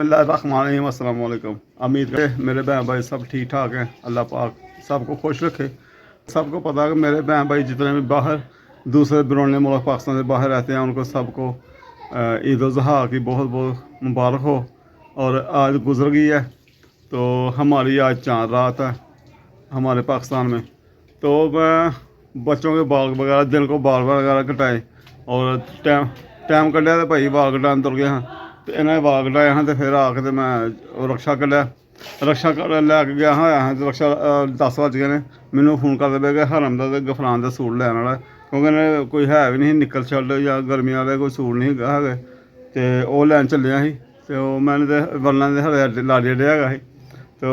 अस्सलाम वालेकुम। उम्मीद है मेरे बहन भाई सब ठीक ठाक हैं। अल्लाह पाक सबको खुश रखे। सबको पता है कि मेरे बहन भाई जितने भी बाहर दूसरे बिरोने मुल्क पाकिस्तान से बाहर रहते हैं उनको सबको ईद उल ज़ुहा की बहुत बहुत मुबारक हो। और आज गुजर गई है तो हमारी आज चांद रात है हमारे पाकिस्तान में। तो मैं बच्चों के बाल वगैरह दिन को बाल वगैरह कटाए और टाइम कढ़िया तो भाई बाल कटाने तुर गए हाँ। तो इन्हें बाल कटाए हाँ तो फिर आके तो मैं रक्षा कढ़िया रक्षा लैके गया हाँ तो रक्षा 10 बज गए ने मैनू फोन करते पे कि हरम का तो गफरान का सूट लैन वाला क्योंकि इन्हें कोई है भी नहीं निकल शर्ट या गर्मी वाले कोई सूट नहीं है तो वह लैन चलिया ही तो मैंने तो वरना हरे लाड़ी अड्डे है तो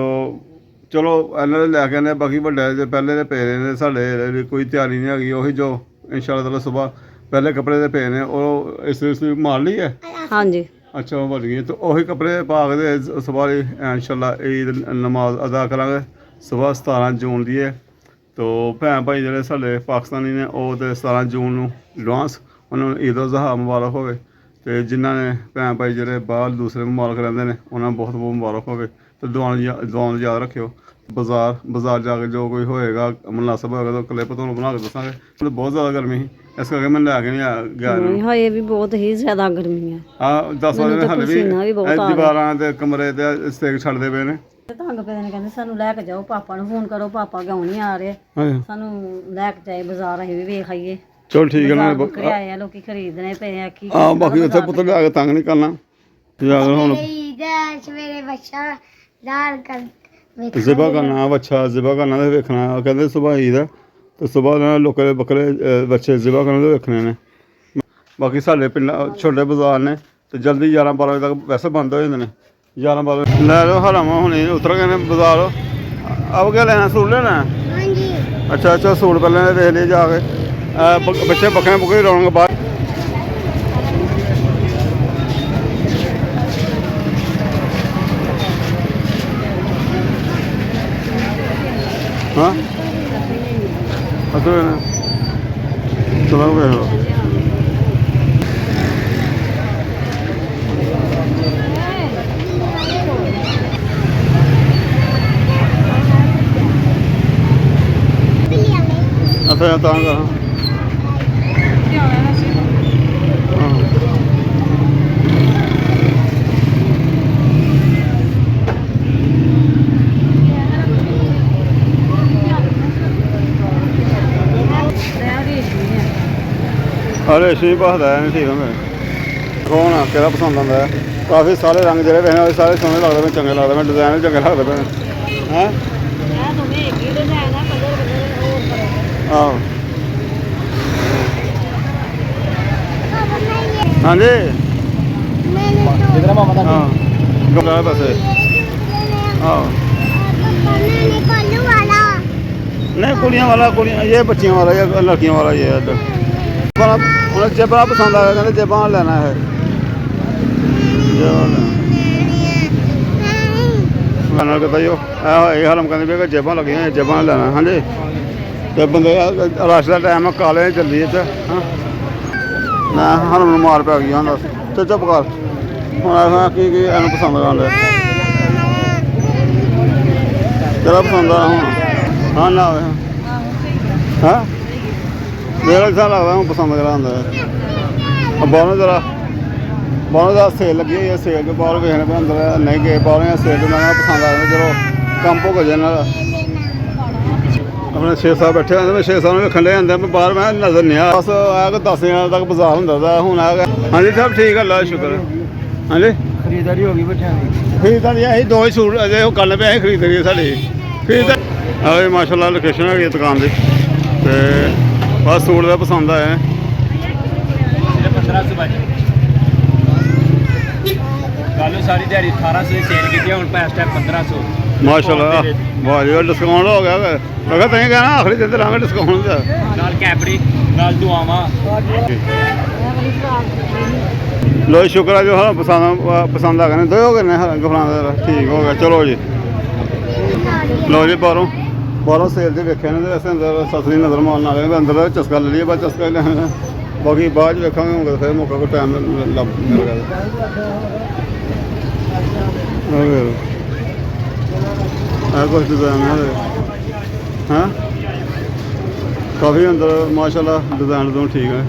चलो इन्होंने लैके आने बाकी बड़े पहले तो पे ने साढ़े कोई तैयारी नहीं हैगी वही जो इंशाल्लाह ताला सुबह पहले कपड़े तो पे ने और इस मार ली है हाँ जी। अच्छा वो बन गई तो वही कपड़े पा के सुबह इंशाल्लाह ईद नमाज अदा करांगे सुबह 17 जून की है। तो भैन भाई जो साढ़े पाकिस्तानी ने वो तो 17 जून एडवांस उन्होंने ईद उल ज़ुहा मुबारक होवे तो जिन्होंने भैन भाई जो बाहर दूसरे मुबारक रहते हैं उन्होंने बहुत बहुत मुबारक होवे। तो दुआन याद रखियो। बाजार जाके जो कोई होएगा मुनासब होएगा तो क्लिप तुहानूं बना के दसांगे। तो बहुत ज़्यादा गर्मी ही इस करके मैं लैके नहीं गया। हाँ ये भी बहुत ही ज़्यादा गर्मी है। हाँ 10 बजे हाले भी दीवारां ते कमरे ते सेक छड्डदे पे ने तंग पे ने कहंदे सानू लैके जाओ पापा नूं फोन करो पापा क्यों नहीं आ रहे सानू लैके जाए बाजार असीं भी वेख आइए। चल ठीक है ना बकरे आए हैं लोग खरीदने पे हैं की हाँ बाकी उत्थे पुत्तर लैके तंग नहीं करना हुण ज़िबा करना बच्चा ज़िबा करना तो वेखना कहते सुबह ईद है तो सुबह लोकें दे बकरे बच्चे ज़िबा करने तो वेखने ने। बाकी साढ़े पिंड छोटे बाजार ने तो जल्दी 11-12 बजे तक वैसे बंद हो जाते हैं 11-12 लै लो हराम हुणे उतर गए ने बाजार। अब क्या लेना सूट लेना है अच्छा सूट पहले देख लिए जाके बच्चे बकरे बुकरे रौनक बाद हाँ चलो वेख लो अच्छा तां कर अरे इसी भादा है ठीक है कौन आ केड़ा पसंद आता है काफ़ी सारे रंग जो वैसे सारे सोहने लगते हैं चंगे लगते हैं डिजाइन चंगे लगते हैं हैं आहो हाँ जी हाँ पैसे हाँ नहीं कुड़ियाँ वाला कुड़ियाँ ये बच्चियों वाला या लड़कियों वाला ये उन्हें जेबा पसंद आया कहते जेबा लेना है कहता जो हरम कहते भी जेबा लगी जेबा लेना हाँ जी। तो बंदे रश का टाइम है काले चलदी इत्थे मैं हरम मार पै गई दस तो चुप कर हूँ की इन्हू पसंद कर लिया तेरा पसंद आ हूँ हाँ ना हाँ मेरा ऐसा लगता हूँ पसंद करा बाहरों जरा जरा सेल लगी हुई है सेल के बाहर वेखने पे अंदर नहीं गए बाहर सेल के मैं पसंद आ चलो कम भुग जाए अपने 6-7 बैठे होंगे मैं 6-7 वेखन ले जाते बाहर मैं नजर नहीं आया बस है 10 जने तक बाजार होंगे हूँ हाँ जी सब ठीक है अल्लाह शुक्र हाँ जी खरीदारी हो गई खरीदारी अं 2 ही सूट अजे कल पे अं खरीदारी साड़ी खरीदारी माशाल्लाह लोकेशन है दुकान की तो बस सूट का पसंद आया 1500 कल सारी दिहाड़ी 1800 की सेल की हूँ इस टाइम 1500 माशाल्लाह वाह जी डिस्काउंट हो गया मैं तुम कहना आखिरी दिन लाँगे डिस्काउंट नाल कैपरी नाल दुआवां लो शुक्र है जो पसंद आ गए दो हो गए गफरान ठीक हो गया चलो जी लो जी बाहरों सेल से वेखे ने वैसे अंदर ससरी नज़र मारन आए अंदर चस्का ले लिया बस चस्का लेना बाकी बाद वेखा फिर मौका को टाइम मिल गया ਆ ਕੁਝ ਡਿਜ਼ਾਈਨ ਹੈ ਹਾਂ ਕਾਫੀ ਅੰਦਰ ਮਾਸ਼ਾਅੱਲਾ ਡਿਜ਼ਾਈਨ ਤੋਂ ਠੀਕ ਹੈ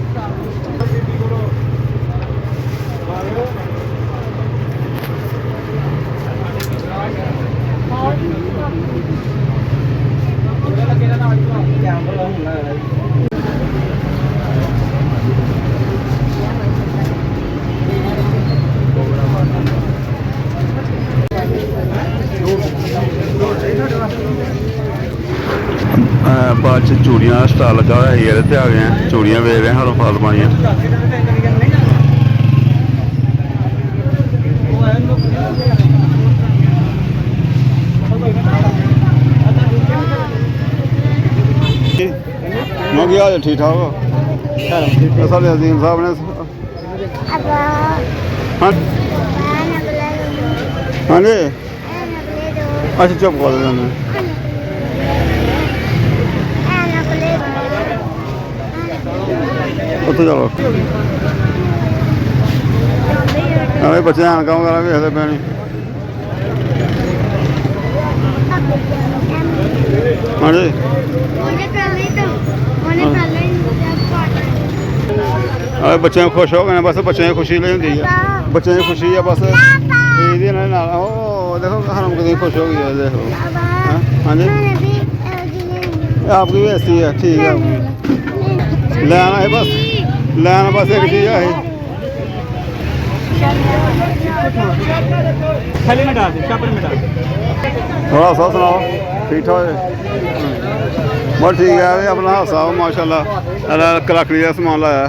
ਬਾਅਦ ਚ ਚੂੜੀਆਂ ਦਾ ਸਟਾਲ ਲੱਗਾ ਹੋਇਆ ਸੀ ਇਹਦੇ ਤੇ ਆ ਗਏ ਆ ਚੂੜੀਆਂ ਵੇਚ ਰਹੇ ਹਾਂ ਹਰੋਂ ਫਾਤਮਾ ਦੀਆਂ ਮੈਂ ਕੀ ਹਾਲ ਠੀਕ ਠਾਕ ਹੋ ਸਾਡੇ ਅਜ਼ੀਮ ਸਾਹਿਬ ਨੇ ਹਾਂਜੀ ਅੱਛਾ ਚੁੱਪ ਕਰ ਦਿੰਦੇ ਉੱਥੇ ਚਲੋ ਆਵੇ ਬੱਚੇ ਐਨਕਾਂ ਵਗੈਰਾ ਵੇਖਦੇ ਪਏ ਨੇ ਹਾਂਜੀ ਆਵੇ ਬੱਚਿਆਂ ਨੂੰ ਖੁਸ਼ ਹੋ ਗਏ ਨੇ ਬਸ ਬੱਚਿਆਂ ਦੀ ਖੁਸ਼ੀ ਲਈ ਹੁੰਦੀ ਆ ਬੱਚਿਆਂ ਦੀ ਖੁਸ਼ੀ ਆ ਬਸ ਇਹਦੇ ਨਾਲ ਉਹ ਦੇਖੋ ਹਰਮ ਕਿੰਨੀ ਖੁਸ਼ ਹੋ ਗਈ ਹੈ ਦੇਖੋ ਹਾਂਜੀ ਆਪਕੀ ਵੀ ਐਸੀ ਹੈ ਠੀਕ ਹੈ ਲੈਣਾ ਹੈ ਬਸ ਲੈਣਾ बस एक चीज है थैले में डाल दे चापर में डाल थोड़ा सा सुनाओ ठीक ठाक है बस ठीक है अपना हादसा माशाल्लाह क्रॉकरी का समान लाया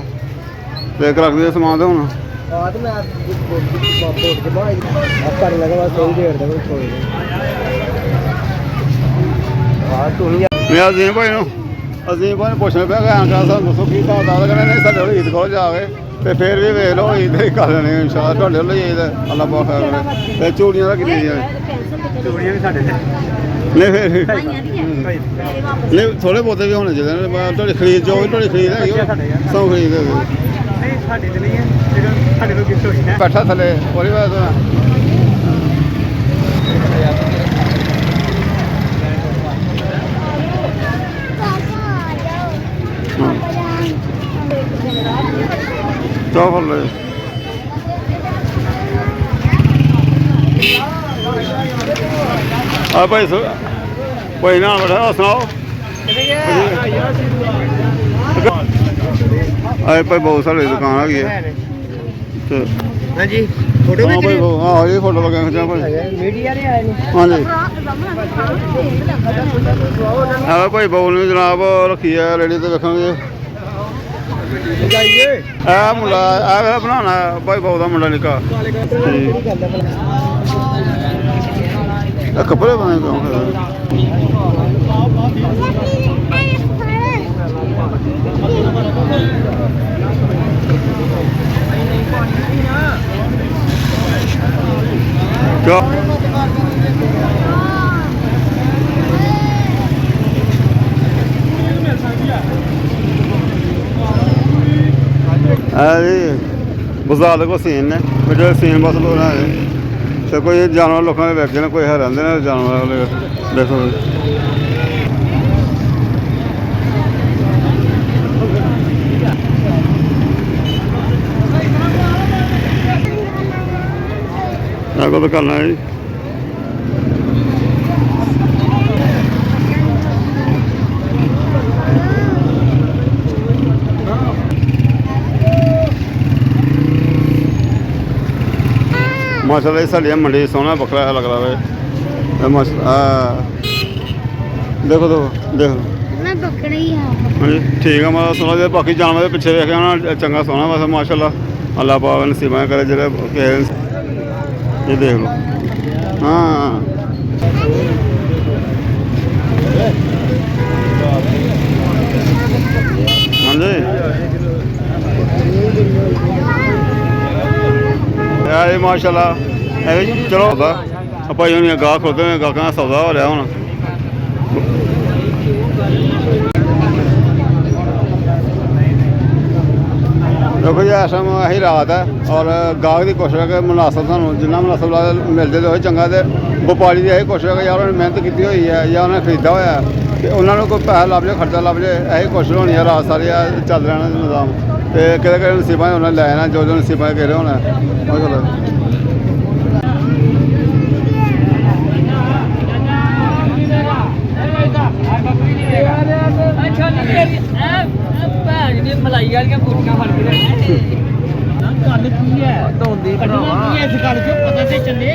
तो क्रॉकरी का समान तो हूँ मैं अजीम भाई अजीम भाई पुछने पे गया दसो की कहना नहीं साढ़े ईद को जाके तो फिर भी वेख लो ईद ही कर लेने इंशाल्लाह तुहाडे वाली ईद अल्लाह पाक खैर करे ते चूड़ियां दा किन्नी चूड़ियां भी साढ़े नहीं फिर नहीं थोड़े बहुते भी होने चाहिए तुहाडी खरीद जो भी तुहाडी खरीद है सौ खरीद है नहीं साढ़े ते नहीं है फिर साढ़े को गिफ्ट होई है बैठा थले ओरी बात चौफल ले भाई भाई ना बैठा सुनाओ अरे भाई बहुत सारी दुकान आ गई है हां जी फोटो हाँ भाई हाँ ये फोटो लगा खींचा भाई मीडिया ने आए नहीं हाँ जी हाँ भाई बहू ने जनाब रखी है रेडी तो देखेंगे मुंडा बनाना भाई बहू का मुंडा निका कपड़े बने क्या बाजार को सीन ने जो सीन बस लोग तो कोई जानवर लोगों के बैठे कोई है रहते हैं जानवर देखो तो करना है जी माशाल्लाह साड़ी मंडी सोहना बकरा लग रहा है देखो देखो देखो हाँ ठीक है मतलब सोना बाकी जानवर के पिछे देखे चंगा सोना बस माशाल्लाह अल्लाह पाक नसीबा करे जो ये देख लो हाँ हाँ जी यार माशाल्लाह चलो होगा भाई हम गाह खोलते हैं गाहकों का सौदा हो रहा हूँ ਦੇਖੋ ਜੀ ਇਸ ਟਾਈਮ ਇਹੀ ਰਾਤ ਹੈ ਔਰ ਗਾਹਕ ਦੀ ਕੋਸ਼ਿਸ਼ ਹੈ ਕਿ ਮੁਨਾਸਬ ਤੁਹਾਨੂੰ ਜਿੰਨਾ ਮੁਨਾਸਬ ਲਾ ਮਿਲਦੇ ਤੇ ਉਹ ਚੰਗਾ, ਤੇ ਵਪਾਰੀ ਦੀ ਇਹੀ ਕੋਸ਼ਿਸ਼ ਹੈ ਕਿ ਯਾਰ ਉਹਨੇ ਮਿਹਨਤ ਕੀਤੀ ਹੋਈ ਹੈ ਜਾਂ ਉਹਨੇ ਖਰੀਦਾ ਹੋਇਆ ਹੈ ਤੇ ਉਹਨਾਂ ਨੂੰ ਕੋਈ ਪੈਸਾ ਲੱਭ ਜਾਏ, ਖਰਚਾ ਲੱਭ ਜਾਏ, ਇਹੀ ਕੋਸ਼ਿਸ਼ ਹੋਣੀ ਹੈ ਰਾਤ ਸਾਰੀ ਚੱਲ ਰਹਿਣਾ ਨਿਜ਼ਾਮ। ਤੇ ਕਿਹੜੇ ਕਿਹੜੇ ਨਸੀਬਾਂ ਉਹਨਾਂ ਨੇ ਲੈ ਜਾਣਾ, ਜੋ ਨਸੀਬਾਂ ਘੇਰੇ ਹੋਣਾ ਉਹ ਚਲੋ। ਮਲਾਈ ਵਾਲੀਆਂ ਕੁੜੀਆਂ ਫੜ ਕੇ ਗੱਲ ਕੀ ਹੈ ਧੋਂਦੀ ਭਰਾਵਾ ਇਸ ਗੱਲ 'ਚ ਪਤਾ ਤੇ ਚੱਲੇ।